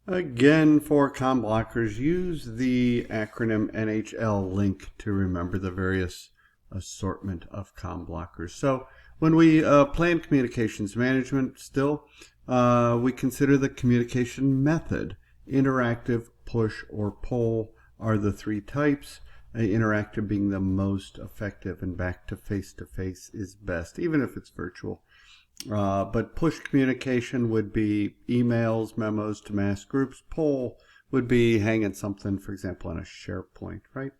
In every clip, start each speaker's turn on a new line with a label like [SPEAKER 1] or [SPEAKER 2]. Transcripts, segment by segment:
[SPEAKER 1] Again, for comm blockers, use the acronym NHL link to remember the various assortment of comm blockers. So when we plan communications management, still, we consider the communication method. Interactive, push, or pull are the three types. Interactive being the most effective, and back to face is best, even if it's virtual. But push communication would be emails, memos to mass groups. Pull would be hanging something, for example, on a SharePoint, right?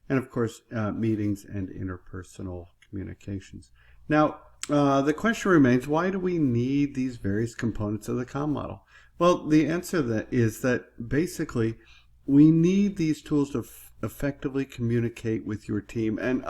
[SPEAKER 1] And of course, meetings and interpersonal communications. Now, the question remains, why do we need these various components of the comm model? Well, the answer is that basically we need these tools to effectively communicate with your team. And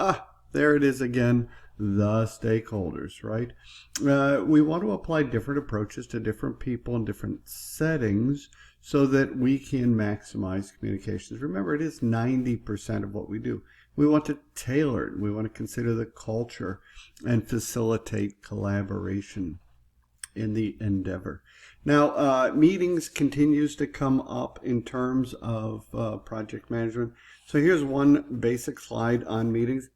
[SPEAKER 1] there it is again, the stakeholders, right? We want to apply different approaches to different people in different settings so that we can maximize communications. Remember, it is 90% of what we do. We want to tailor it. We want to consider the culture and facilitate collaboration in the endeavor. Now, meetings continues to come up in terms of project management. So here's one basic slide on meetings.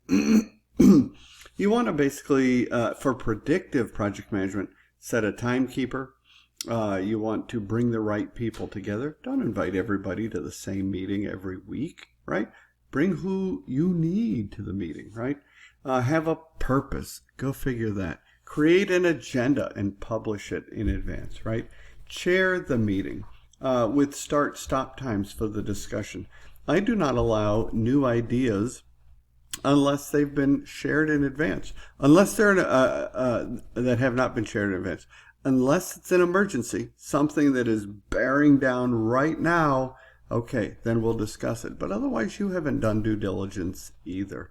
[SPEAKER 1] You want to basically, for predictive project management, set a timekeeper. You want to bring the right people together. Don't invite everybody to the same meeting every week, right? Bring who you need to the meeting, right? Have a purpose. Go figure that. Create an agenda and publish it in advance, right? Chair the meeting with start-stop times for the discussion. I do not allow new ideas unless they've been shared in advance, unless they're that have not been shared in advance, unless it's an emergency, something that is bearing down right now. Okay, then we'll discuss it. But otherwise, you haven't done due diligence either.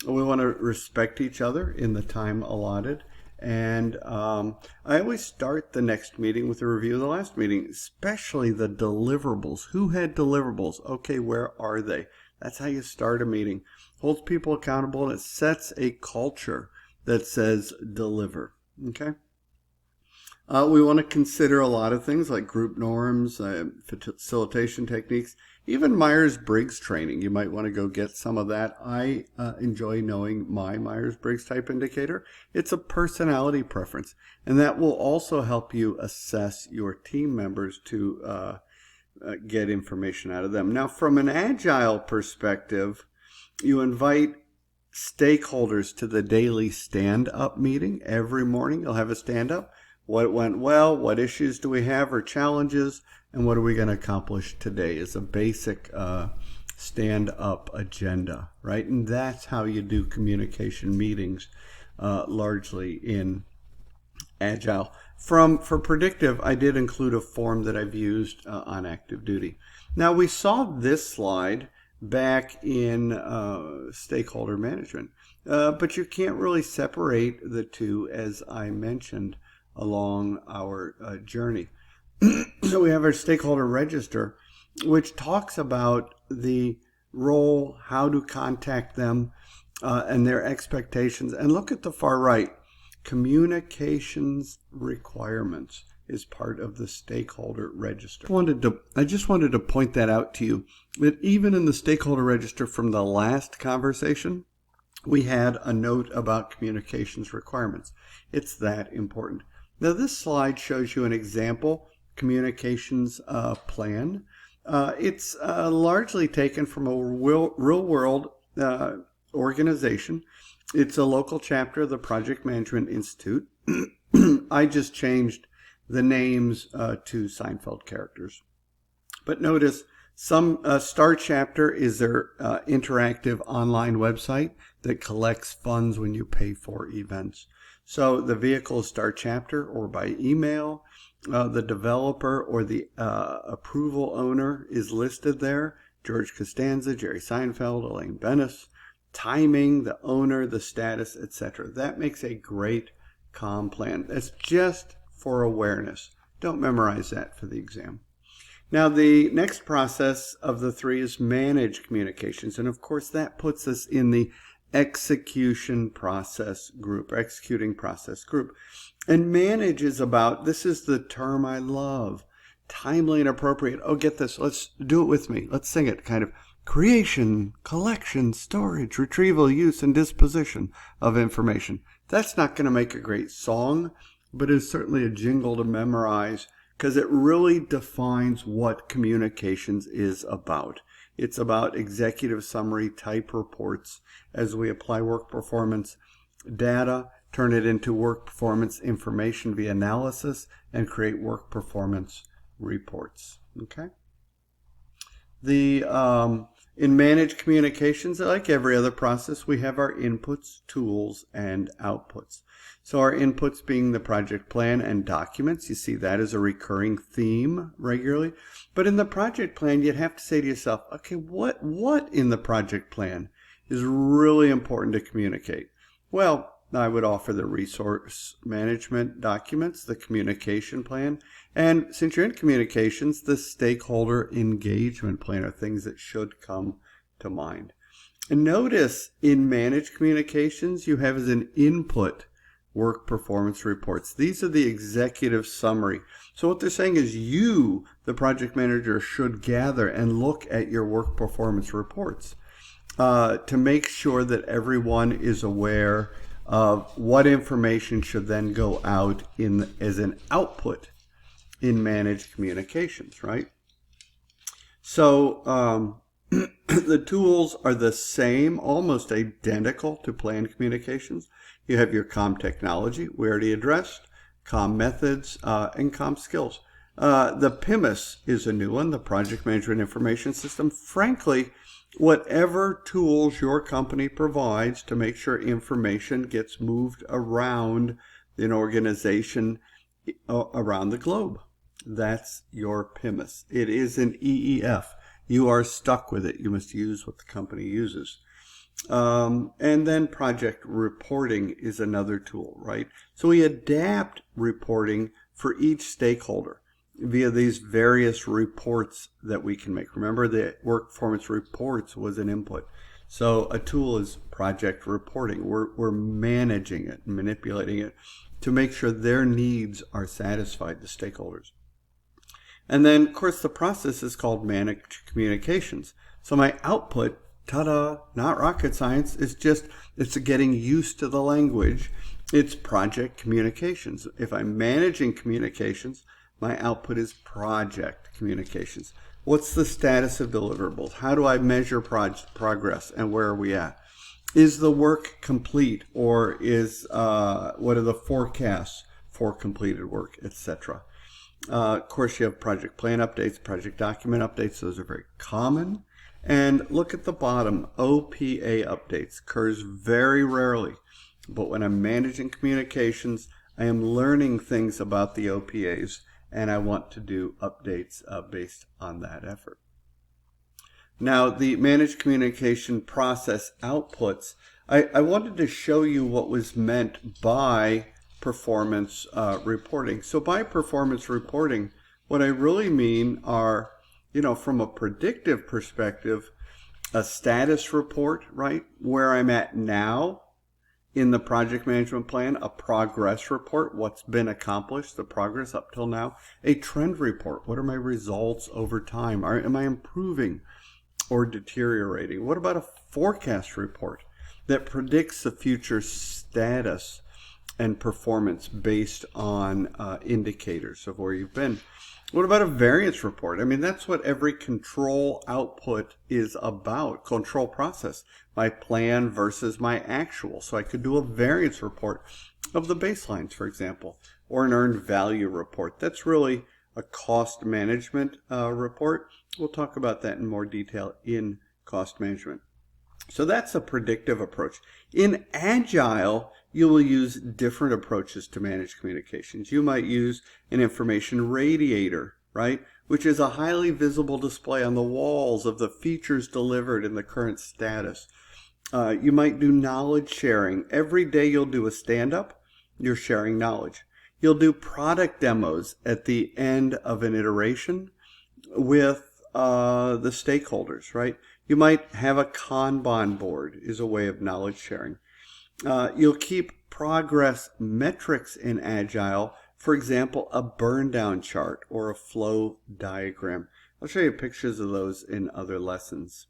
[SPEAKER 1] We want to respect each other in the time allotted. And I always start the next meeting with a review of the last meeting, especially the deliverables. Who had deliverables? Okay, where are they? That's how you start a meeting. Holds people accountable, and it sets a culture that says deliver. Okay? We want to consider a lot of things like group norms, facilitation techniques, even Myers-Briggs training. You might want to go get some of that. I enjoy knowing my Myers-Briggs type indicator. It's a personality preference, and that will also help you assess your team members to get information out of them. Now, from an agile perspective, you invite stakeholders to the daily stand-up meeting. Every morning you'll have a stand-up. What went well, what issues do we have or challenges, and what are we going to accomplish today is a basic stand-up agenda, right? And that's how you do communication meetings largely in Agile. For predictive, I did include a form that I've used on active duty. Now, we saw this slide back in stakeholder management, but you can't really separate the two, as I mentioned, along our journey. So we have our stakeholder register, which talks about the role, how to contact them, and their expectations. And look at the far right. Communications requirements is part of the stakeholder register. I just wanted to point that out to you, that even in the stakeholder register from the last conversation, we had a note about communications requirements. It's that important. Now, this slide shows you an example communications plan. It's largely taken from a real-world organization. It's a local chapter of the Project Management Institute. I just changed the names to Seinfeld characters. But notice, some Star Chapter is their interactive online website that collects funds when you pay for events. So the vehicle is Star Chapter or by email. The developer or the approval owner is listed there. George Costanza, Jerry Seinfeld, Elaine Bennis. Timing, the owner, the status, etc. That makes a great comm plan. That's just for awareness. Don't memorize that for the exam. Now, the next process of the three is manage communications. And of course, that puts us in the executing process group. And manage is about, this is the term I love, timely and appropriate. Oh, get this. Let's do it with me. Let's sing it. Kind of creation, collection, storage, retrieval, use, and disposition of information. That's not going to make a great song, but it's certainly a jingle to memorize because it really defines what communications is about. It's about executive summary type reports as we apply work performance data, turn it into work performance information via analysis, and create work performance reports. Okay. In managed communications, like every other process, we have our inputs, tools, and outputs. So our inputs being the project plan and documents. You see that as a recurring theme regularly. But in the project plan, you'd have to say to yourself, okay, what in the project plan is really important to communicate? Well, I would offer the resource management documents, the communication plan, and since you're in communications, the stakeholder engagement plan are things that should come to mind. And notice in managed communications, you have as an input work performance reports. These are the executive summary. So what they're saying is you, the project manager, should gather and look at your work performance reports to make sure that everyone is aware of what information should then go out as an output in managed communications, right? So the tools are the same, almost identical to planned communications. You have your Comm technology, we already addressed, Comm methods, and Comm skills. The PIMIS is a new one, the Project Management Information System. Frankly, whatever tools your company provides to make sure information gets moved around an organization around the globe. That's your PIMIS. It is an EEF. You are stuck with it. You must use what the company uses. And then project reporting is another tool, right? So we adapt reporting for each stakeholder via these various reports that we can make. Remember, the work performance reports was an input. So a tool is project reporting. We're managing it, manipulating it to make sure their needs are satisfied, the stakeholders. And then, of course, the process is called managed communications. So my output, ta-da, not rocket science, it's getting used to the language. It's project communications. If I'm managing communications, my output is project communications. What's the status of deliverables? How do I measure progress, and where are we at? Is the work complete, or what are the forecasts for completed work, etc.? Of course, you have project plan updates, project document updates. Those are very common. And look at the bottom, OPA updates occurs very rarely. But when I'm managing communications, I am learning things about the OPAs, and I want to do updates based on that effort. Now, the managed communication process outputs, I wanted to show you what was meant by performance reporting. So by performance reporting, what I really mean are, from a predictive perspective, a status report, right? Where I'm at now in the project management plan, a progress report, what's been accomplished, the progress up till now, a trend report, what are my results over time? Am I improving or deteriorating? What about a forecast report that predicts the future status and performance based on indicators of where you've been? What about a variance report? I mean, that's what every control output is about, control process, my plan versus my actual. So I could do a variance report of the baselines, for example, or an earned value report. That's really a cost management report. We'll talk about that in more detail in cost management. So that's a predictive approach. In Agile, you will use different approaches to manage communications. You might use an information radiator, right? Which is a highly visible display on the walls of the features delivered in the current status. You might do knowledge sharing. Every day you'll do a stand-up, you're sharing knowledge. You'll do product demos at the end of an iteration with the stakeholders, right? You might have a Kanban board is a way of knowledge sharing. You'll keep progress metrics in Agile For example, a burn down chart or a flow diagram. I'll show you pictures of those in other lessons.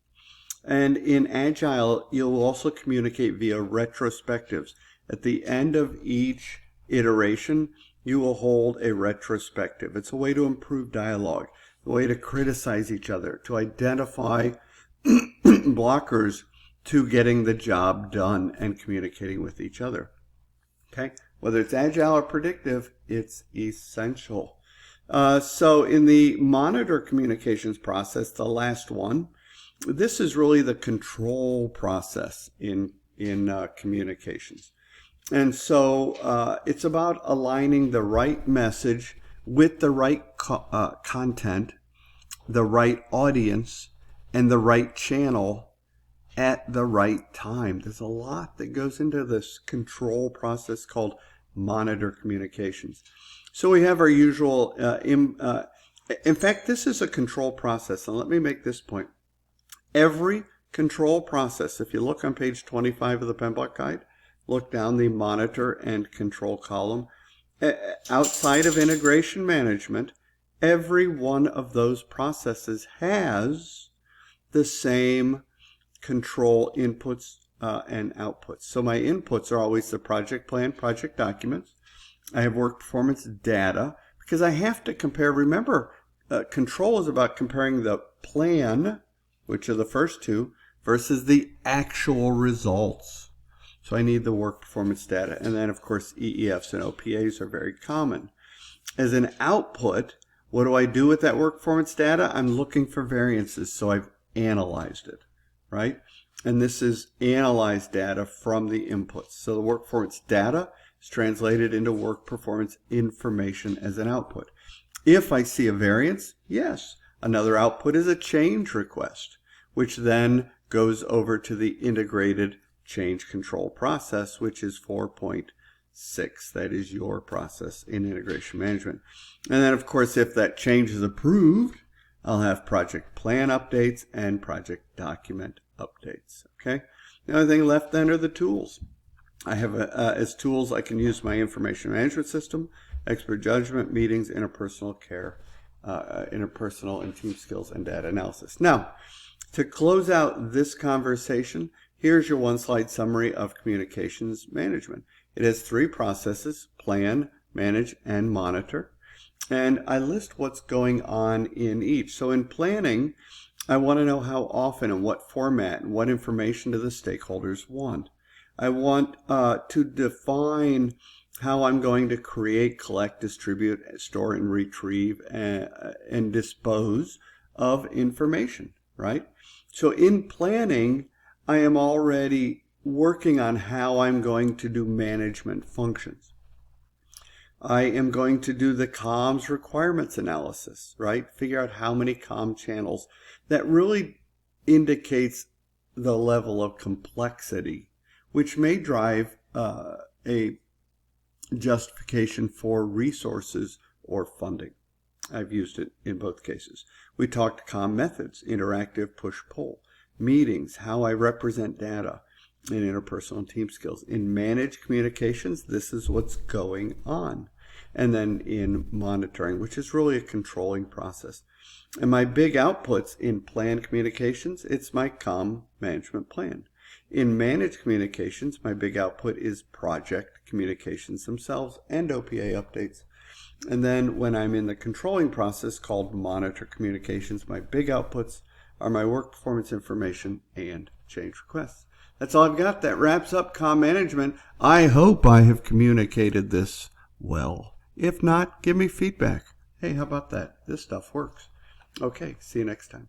[SPEAKER 1] And in Agile, you'll also communicate via retrospectives. At the end of each iteration, you will hold a retrospective. It's a way to improve dialogue, a way to criticize each other, to identify blockers to getting the job done and communicating with each other. Okay, whether it's Agile or predictive, it's essential. So in the monitor communications process, the last one, this is really the control process in communications. And so it's about aligning the right message with the right content, the right audience, and the right channel at the right time. There's a lot that goes into this control process called monitor communications. So we have our usual, in fact, this is a control process. And let me make this point. Every control process, if you look on page 25 of the PMBOK guide, look down the monitor and control column. Outside of integration management, every one of those processes has the same control inputs and outputs. So my inputs are always the project plan, project documents. I have work performance data because I have to compare. Remember, control is about comparing the plan, which are the first two, versus the actual results. So I need the work performance data. And then, of course, EEFs and OPAs are very common. As an output, what do I do with that work performance data? I'm looking for variances, so I've analyzed it, right? And this is analyzed data from the inputs. So the work performance data is translated into work performance information as an output. If I see a variance, yes, another output is a change request, which then goes over to the integrated change control process, which is 4.6. That is your process in integration management. And then, of course, if that change is approved, I'll have project plan updates and project document updates. Okay. The only thing left then are the tools. I have as tools I can use my information management system, expert judgment, meetings, interpersonal care, interpersonal and team skills, and data analysis. Now, to close out this conversation, here's your one-slide summary of communications management. It has 3 processes: plan, manage, and monitor. And I list what's going on in each. So in planning, I want to know how often and what format and what information do the stakeholders want. I want to define how I'm going to create, collect, distribute, store, and retrieve and dispose of information, right? So in planning, I am already working on how I'm going to do management functions. I am going to do the comms requirements analysis, right? Figure out how many comm channels. That really indicates the level of complexity, which may drive a justification for resources or funding. I've used it in both cases. We talked comm methods, interactive, push-pull, meetings, how I represent data, and interpersonal and team skills. In managed communications, this is what's going on. And then in monitoring, which is really a controlling process. And my big outputs in planned communications, it's my comm management plan. In managed communications, my big output is project communications themselves and OPA updates. And then when I'm in the controlling process called monitor communications, my big outputs are my work performance information and change requests. That's all I've got. That wraps up comm management. I hope I have communicated this well. If not, give me feedback. Hey, how about that? This stuff works. Okay, see you next time.